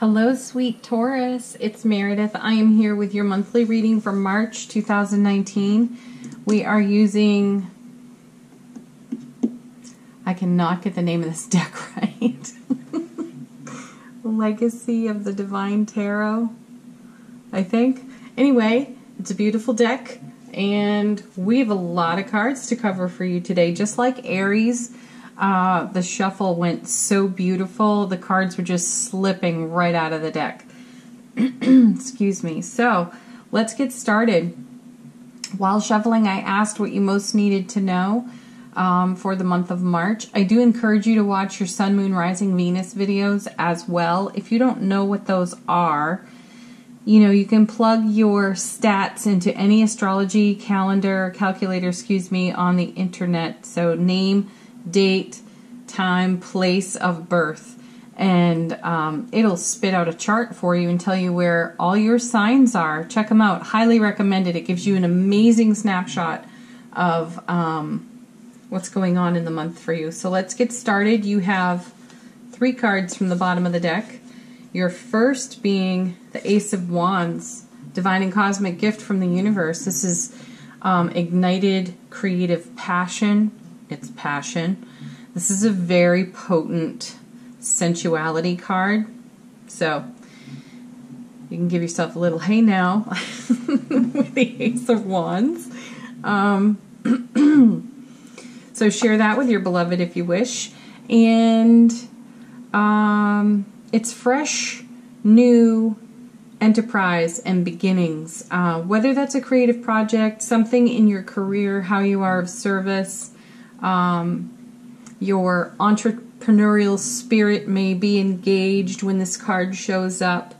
Hello, sweet Taurus. It's Meredith. I am here with your monthly reading for March 2019. We are using... I cannot get the name of this deck right. Legacy of the Divine Tarot, I think. Anyway, it's a beautiful deck, and we have a lot of cards to cover for you today. Just like Aries, the shuffle went so beautiful. The cards were just slipping right out of the deck. Excuse me. So let's get started. While shuffling, I asked what you most needed to know for the month of March. I do encourage you to watch your Sun, Moon, Rising, Venus videos as well. If you don't know what those are, you know, you can plug your stats into any astrology calendar, calculator, on the internet. So name, date, time, place of birth, and it'll spit out a chart for you and tell you where all your signs are. Check them out. Highly recommended. It gives you an amazing snapshot of what's going on in the month for you. So let's get started. You have 3 cards from the bottom of the deck. Your first being the Ace of Wands, Divine and Cosmic Gift from the Universe. This is ignited creative passion. It's passion. This is a very potent sensuality card. So you can give yourself a little hey now with the Ace of Wands. So share that with your beloved if you wish. And it's fresh, new enterprise and beginnings. Whether that's a creative project, something in your career, how you are of service, your entrepreneurial spirit may be engaged when this card shows up.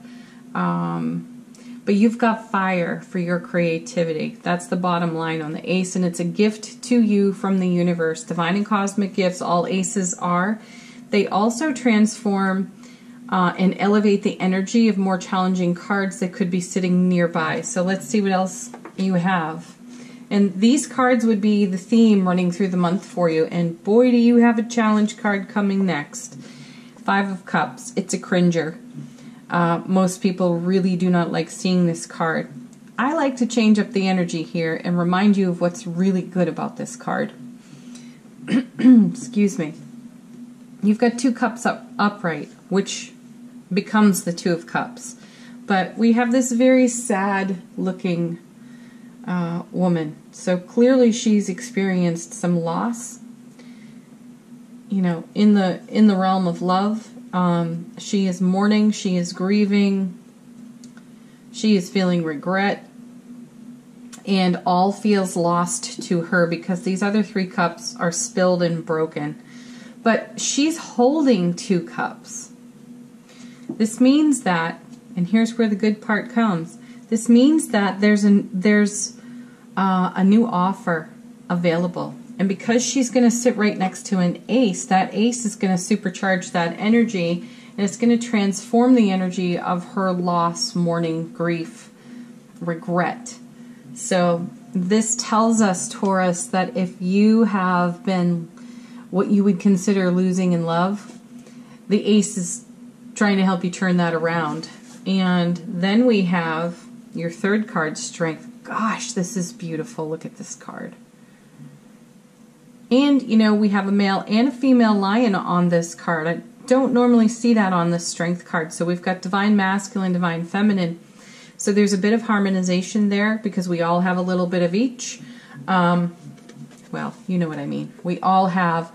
But you've got fire for your creativity. That's the bottom line on the ace, and it's a gift to you from the universe. Divine and cosmic gifts, all aces are. They also transform and elevate the energy of more challenging cards that could be sitting nearby. So let's see what else you have. And these cards would be the theme running through the month for you. And boy, do you have a challenge card coming next. 5 of Cups. It's a cringer. Most people really do not like seeing this card. I like to change up the energy here and remind you of what's really good about this card. Excuse me. You've got 2 cups upright, which becomes the 2 of Cups. But we have this very sad looking woman. So clearly she's experienced some loss, you know, in the realm of love. She is mourning, she is grieving, she is feeling regret, and all feels lost to her because these other 3 cups are spilled and broken. But she's holding 2 cups. This means that, and here's where the good part comes, this means that there's a new offer available. And because she's going to sit right next to an ace, that ace is going to supercharge that energy, and it's going to transform the energy of her loss, mourning, grief, regret. So this tells us, Taurus, that if you have been what you would consider losing in love, the ace is trying to help you turn that around. And then we have your 3rd card, Strength. Gosh, this is beautiful. Look at this card. And, you know, we have a male and a female lion on this card. I don't normally see that on the Strength card. So we've got Divine Masculine, Divine Feminine. So there's a bit of harmonization there because we all have a little bit of each. Well, you know what I mean. We all have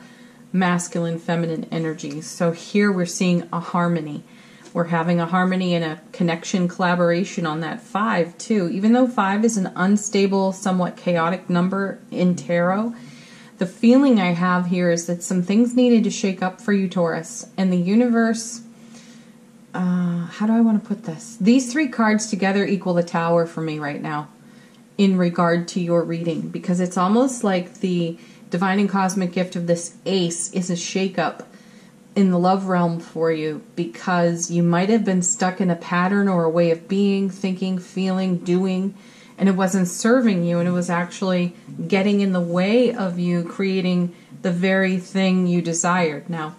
masculine, feminine energies. So here we're seeing a harmony. We're having a harmony and a connection, collaboration on that 5 too. Even though 5 is an unstable, somewhat chaotic number in tarot, the feeling I have here is that some things needed to shake up for you, Taurus. And the universe, how do I want to put this? These 3 cards together equal the Tower for me right now in regard to your reading. Because it's almost like the divine and cosmic gift of this ace is a shake-up in the love realm for you. Because you might have been stuck in a pattern or a way of being, thinking, feeling, doing, and it wasn't serving you, and it was actually getting in the way of you creating the very thing you desired. Now,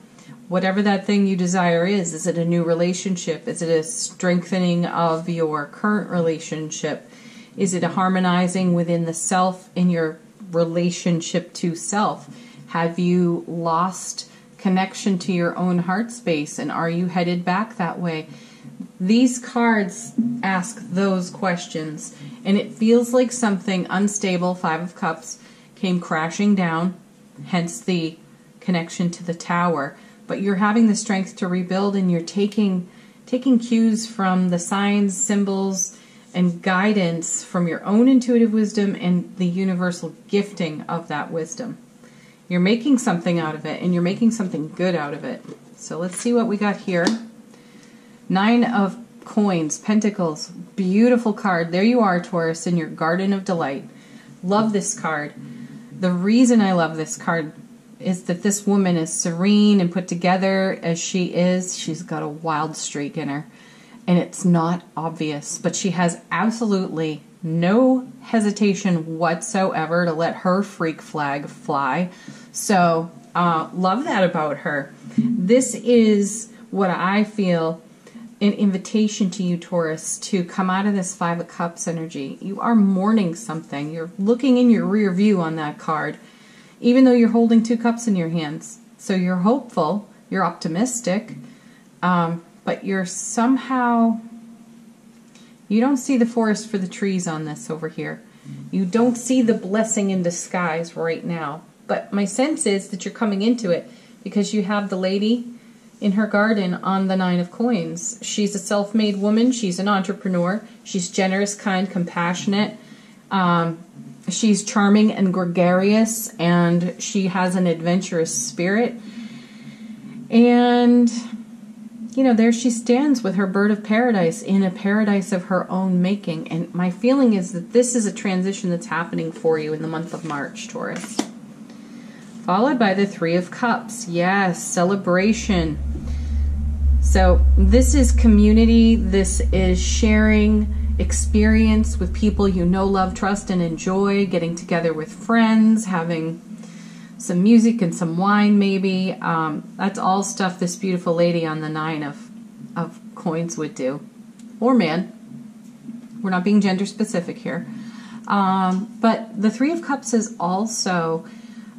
whatever that thing you desire is. Is it a new relationship? Is it a strengthening of your current relationship? Is it a harmonizing within the self in your relationship to self? Have you lost connection to your own heart space, and are you headed back that way? These cards ask those questions, and it feels like something unstable, Five of Cups, came crashing down, hence the connection to the Tower. But you're having the strength to rebuild, and you're taking cues from the signs, symbols, and guidance from your own intuitive wisdom and the universal gifting of that wisdom. You're making something out of it, and you're making something good out of it. So let's see what we got here. Nine of Coins, Pentacles, beautiful card. There you are, Taurus, in your Garden of Delight. Love this card. The reason I love this card is that this woman is serene and put together as she is. She's got a wild streak in her, and it's not obvious, but she has absolutely no hesitation whatsoever to let her freak flag fly. So love that about her. This is what I feel an invitation to you, Taurus, to come out of this Five of Cups energy. You are mourning something. You're looking in your rear view on that card, even though you're holding two cups in your hands. So you're hopeful, you're optimistic, but you're somehow, you don't see the forest for the trees on this over here. You don't see the blessing in disguise right now. But my sense is that you're coming into it because you have the lady in her garden on the Nine of Coins. She's a self-made woman. She's an entrepreneur. She's generous, kind, compassionate. She's charming and gregarious, and she has an adventurous spirit. And, you know, there she stands with her bird of paradise in a paradise of her own making. And my feeling is that this is a transition that's happening for you in the month of March, Taurus. Followed by the Three of Cups. Yes, celebration. So this is community. This is sharing experience with people you know, love, trust, and enjoy. Getting together with friends, having some music and some wine maybe. That's all stuff this beautiful lady on the Nine of Coins would do. Or man. We're not being gender specific here. But the Three of Cups is also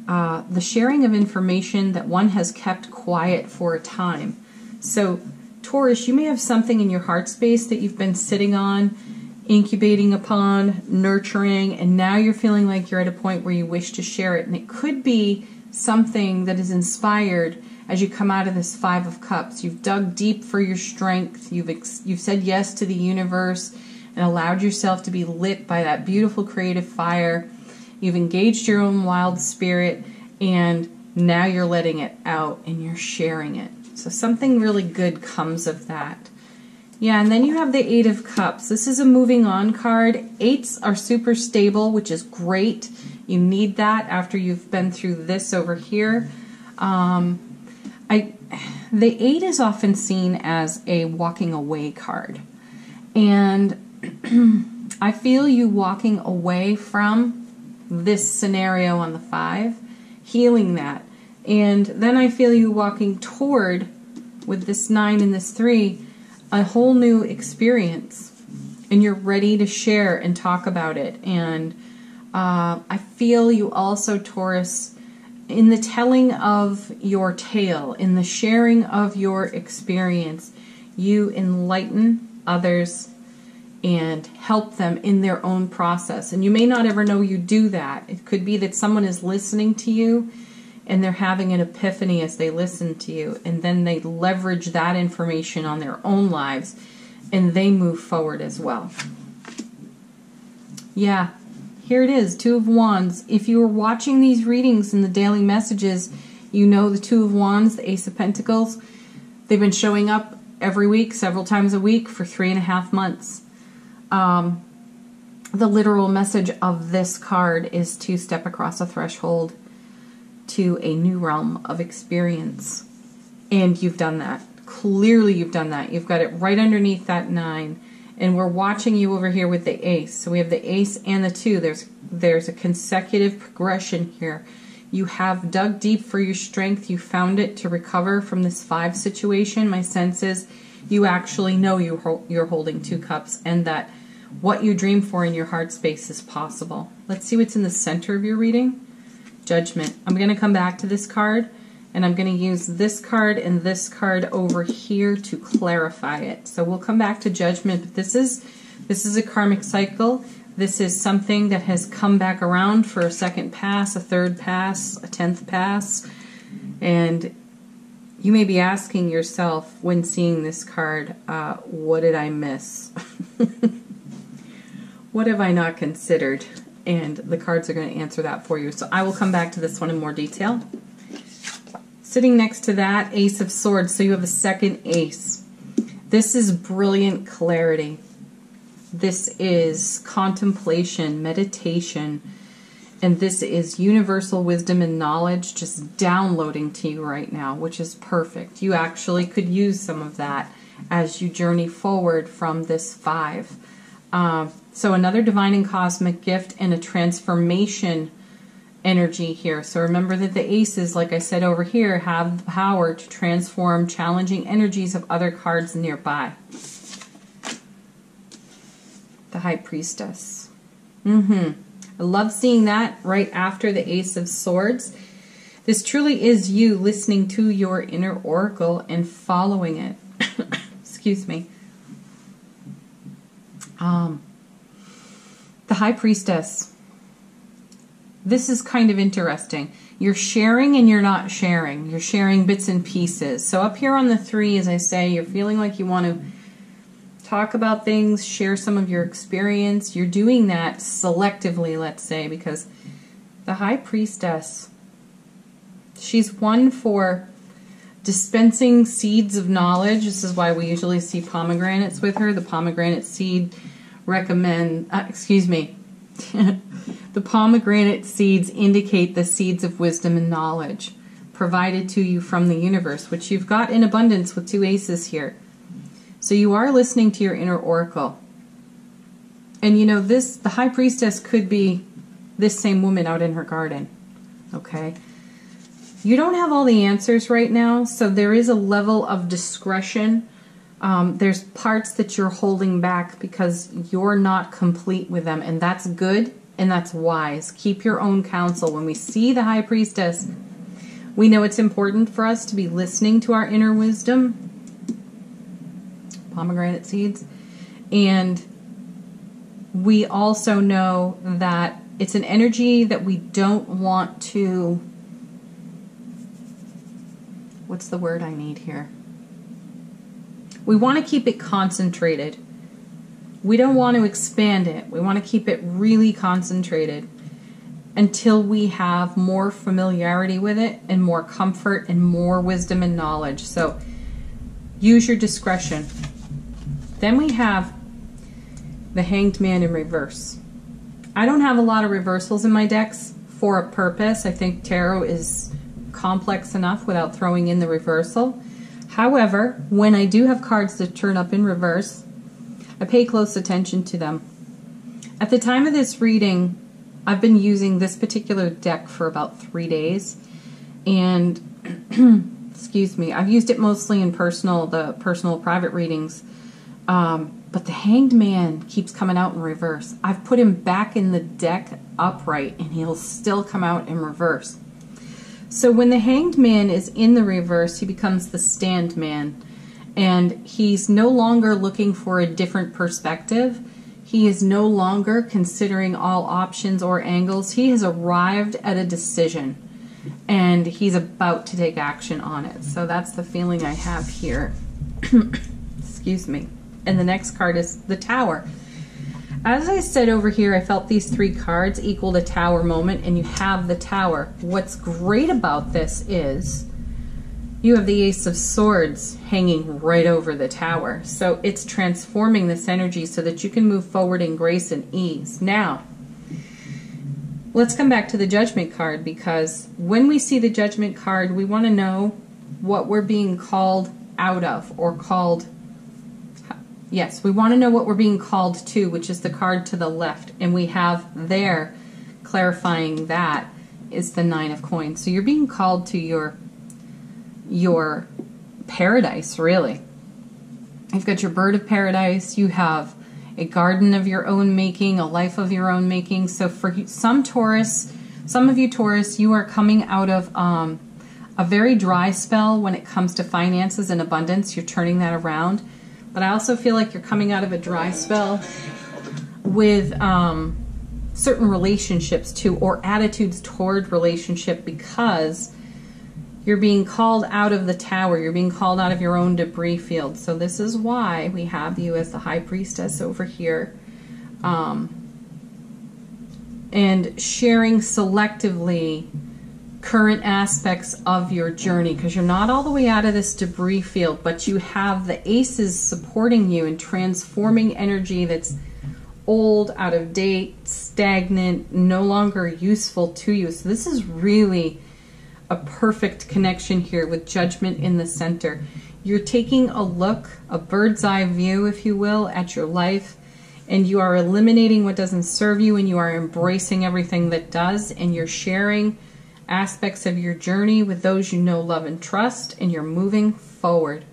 the sharing of information that one has kept quiet for a time. So, Taurus, you may have something in your heart space that you've been sitting on, incubating upon, nurturing, and now you're feeling like you're at a point where you wish to share it. And it could be something that is inspired as you come out of this Five of Cups. You've dug deep for your strength. You've said yes to the universe and allowed yourself to be lit by that beautiful creative fire. You've engaged your own wild spirit, and now you're letting it out and you're sharing it. So something really good comes of that. Yeah, and then you have the Eight of Cups. This is a moving on card. Eights are super stable, which is great. You need that after you've been through this over here. The Eight is often seen as a walking away card. And I feel you walking away from this scenario on the Five, healing that. And then I feel you walking toward, with this Nine and this Three, a whole new experience. And you're ready to share and talk about it. And I feel you also, Taurus, in the telling of your tale, in the sharing of your experience, you enlighten others and help them in their own process. And you may not ever know you do that. It could be that someone is listening to you and they're having an epiphany as they listen to you, and then they leverage that information on their own lives and they move forward as well. Yeah, here it is, Two of Wands. If you were watching these readings in the daily messages, you know the Two of Wands, the Ace of Pentacles. They've been showing up every week, several times a week for 3.5 months. The literal message of this card is to step across a threshold to a new realm of experience. And you've done that. Clearly you've done that. You've got it right underneath that 9. And we're watching you over here with the Ace. So we have the Ace and the 2. There's a consecutive progression here. You have dug deep for your strength. You found it to recover from this 5 situation. My sense is you actually know you're holding 2 cups and that what you dream for in your heart space is possible. Let's see what's in the center of your reading. Judgment. I'm going to come back to this card, and I'm going to use this card and this card over here to clarify it. So we'll come back to Judgment, but this is a karmic cycle. This is something that has come back around for a 2nd pass, a 3rd pass, a 10th pass, and you may be asking yourself when seeing this card, what did I miss? What have I not considered? And the cards are going to answer that for you. So I will come back to this one in more detail. Sitting next to that, Ace of Swords. So you have a 2nd ace. This is brilliant clarity. This is contemplation, meditation, and this is universal wisdom and knowledge just downloading to you right now, which is perfect. You actually could use some of that as you journey forward from this 5. So another divine and cosmic gift and a transformation energy here. So remember that the aces, like I said over here, have the power to transform challenging energies of other cards nearby. The High Priestess. I love seeing that right after the Ace of Swords. This truly is you listening to your inner oracle and following it. Excuse me. The High Priestess. This is kind of interesting. You're sharing and you're not sharing. You're sharing bits and pieces. So up here on the 3, as I say, you're feeling like you want to talk about things, share some of your experience. You're doing that selectively, let's say, because the High Priestess, she's one for dispensing seeds of knowledge. This is why we usually see pomegranates with her. The pomegranate seed the pomegranate seeds indicate the seeds of wisdom and knowledge provided to you from the universe, which you've got in abundance with 2 aces here. So you are listening to your inner oracle. And you know, the High Priestess could be this same woman out in her garden. Okay? You don't have all the answers right now, so there is a level of discretion. There's parts that you're holding back because you're not complete with them, and that's good and that's wise. Keep your own counsel. When we see the High Priestess, we know it's important for us to be listening to our inner wisdom. Pomegranate seeds. And we also know that it's an energy that we don't want to... What's the word I need here? We want to keep it concentrated. We don't want to expand it. We want to keep it really concentrated until we have more familiarity with it and more comfort and more wisdom and knowledge. So use your discretion. Then we have the Hanged Man in reverse. I don't have a lot of reversals in my decks for a purpose. I think tarot is complex enough without throwing in the reversal. However, when I do have cards that turn up in reverse, I pay close attention to them. At the time of this reading, I've been using this particular deck for about 3 days, and excuse me, I've used it mostly in the personal private readings, but the Hanged Man keeps coming out in reverse. I've put him back in the deck upright, and he'll still come out in reverse. So when the Hanged Man is in the reverse, he becomes the Stand Man. And he's no longer looking for a different perspective. He is no longer considering all options or angles. He has arrived at a decision. And he's about to take action on it. So that's the feeling I have here. Excuse me. And the next card is the Tower. As I said over here, I felt these 3 cards equal the Tower moment, and you have the Tower. What's great about this is you have the Ace of Swords hanging right over the Tower. So it's transforming this energy so that you can move forward in grace and ease. Now, let's come back to the Judgment card, because when we see the Judgment card, we want to know what we're being called out of, or called... Yes, we want to know what we're being called to, which is the card to the left. And we have there clarifying that is the 9 of coins. So you're being called to your paradise, really. You've got your bird of paradise. You have a garden of your own making, a life of your own making. So for some of you Taurus, you are coming out of a very dry spell when it comes to finances and abundance. You're turning that around. But I also feel like you're coming out of a dry spell with certain relationships too, or attitudes toward relationship, because you're being called out of the tower. You're being called out of your own debris field. So this is why we have you as the high priestess over here. And sharing selectively current aspects of your journey, because you're not all the way out of this debris field, but you have the aces supporting you and transforming energy that's old, out of date, stagnant, no longer useful to you. So this is really a perfect connection here with Judgment in the center. You're taking a look, a bird's eye view, if you will, at your life, and you are eliminating what doesn't serve you, and you are embracing everything that does, and you're sharing aspects of your journey with those you know, love, and trust, and you're moving forward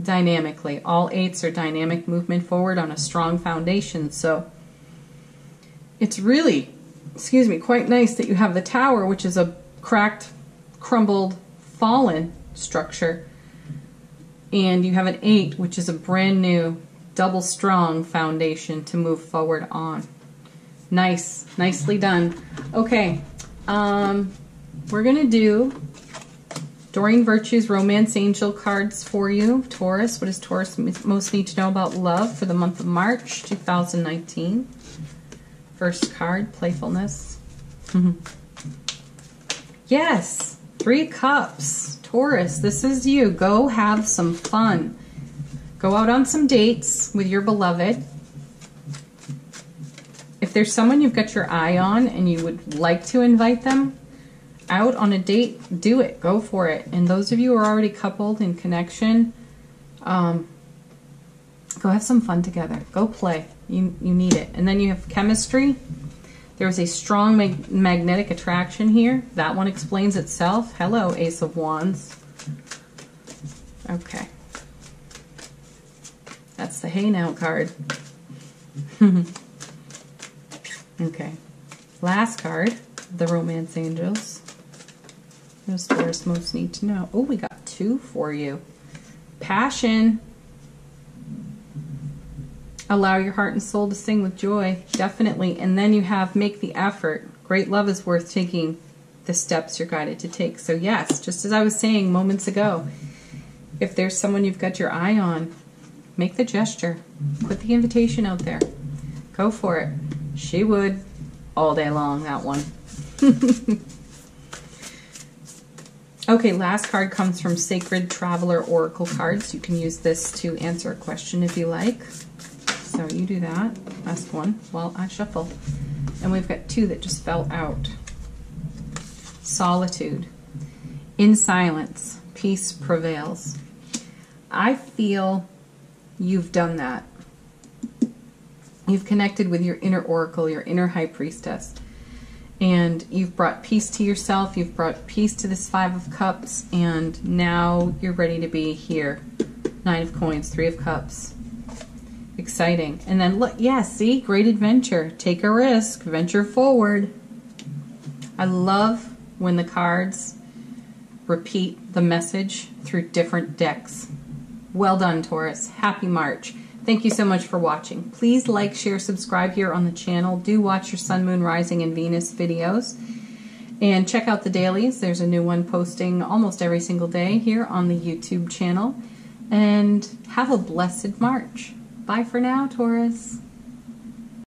dynamically. All 8s are dynamic movement forward on a strong foundation. So it's really, excuse me, quite nice that you have the tower, which is a cracked, crumbled, fallen structure, and you have an 8, which is a brand new, double strong foundation to move forward on. Nice, nicely done. Okay, we're gonna do Doreen Virtue's Romance Angel cards for you, Taurus. What does Taurus most need to know about love for the month of March 2019? First card, playfulness. Yes, 3 cups. Taurus, this is you. Go have some fun. Go out on some dates with your beloved. If there's someone you've got your eye on and you would like to invite them out on a date, do it. Go for it. And those of you who are already coupled in connection, go have some fun together. Go play. You need it. And then you have chemistry. There's a strong magnetic attraction here. That one explains itself. Hello, Ace of Wands. Okay. That's the hey now card. Okay. Last card, the Romance Angels. What does Taurus most need to know? Oh, we got 2 for you. Passion. Allow your heart and soul to sing with joy. Definitely. And then you have make the effort. Great love is worth taking the steps you're guided to take. So yes, just as I was saying moments ago, if there's someone you've got your eye on, make the gesture. Put the invitation out there. Go for it. She would all day long, that one. Okay, last card comes from Sacred Traveler Oracle cards. You can use this to answer a question if you like. So you do that. Last one while I shuffle. And we've got 2 that just fell out. Solitude. In silence, peace prevails. I feel you've done that. You've connected with your inner oracle, your inner high priestess. And you've brought peace to yourself. You've brought peace to this 5 of Cups. And now you're ready to be here. 9 of Coins, 3 of Cups. Exciting. And then look, yeah, see? Great adventure. Take a risk. Venture forward. I love when the cards repeat the message through different decks. Well done, Taurus. Happy March. Thank you so much for watching. Please like, share, subscribe here on the channel. Do watch your Sun, Moon, Rising, and Venus videos. And check out the dailies. There's a new one posting almost every single day here on the YouTube channel. And have a blessed March. Bye for now, Taurus.